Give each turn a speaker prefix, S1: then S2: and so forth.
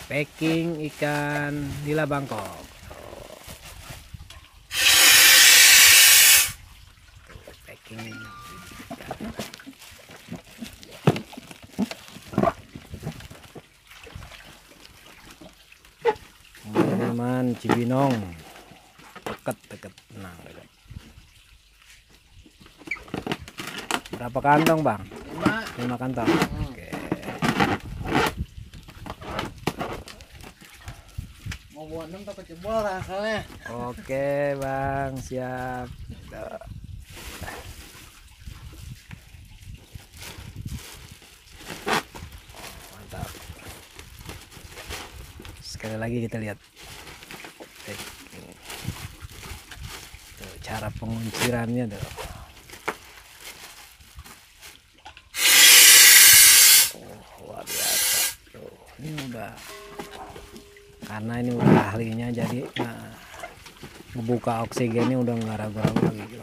S1: packing ikan nila Bangkok. Packing ikan. Teman Cibinong deket nah deket. Berapa kantong bang? 5 kantong. Oke.
S2: Mau buat 6 takut jebol rasanya.
S1: Oke bang, siap. Mantap. Sekali lagi kita lihat tuh, cara penguncirannya tuh. Luar biasa. Tuh, ini udah karena ini udah ahlinya jadi ngebuka oksigennya udah nggak ragu-ragu lagi.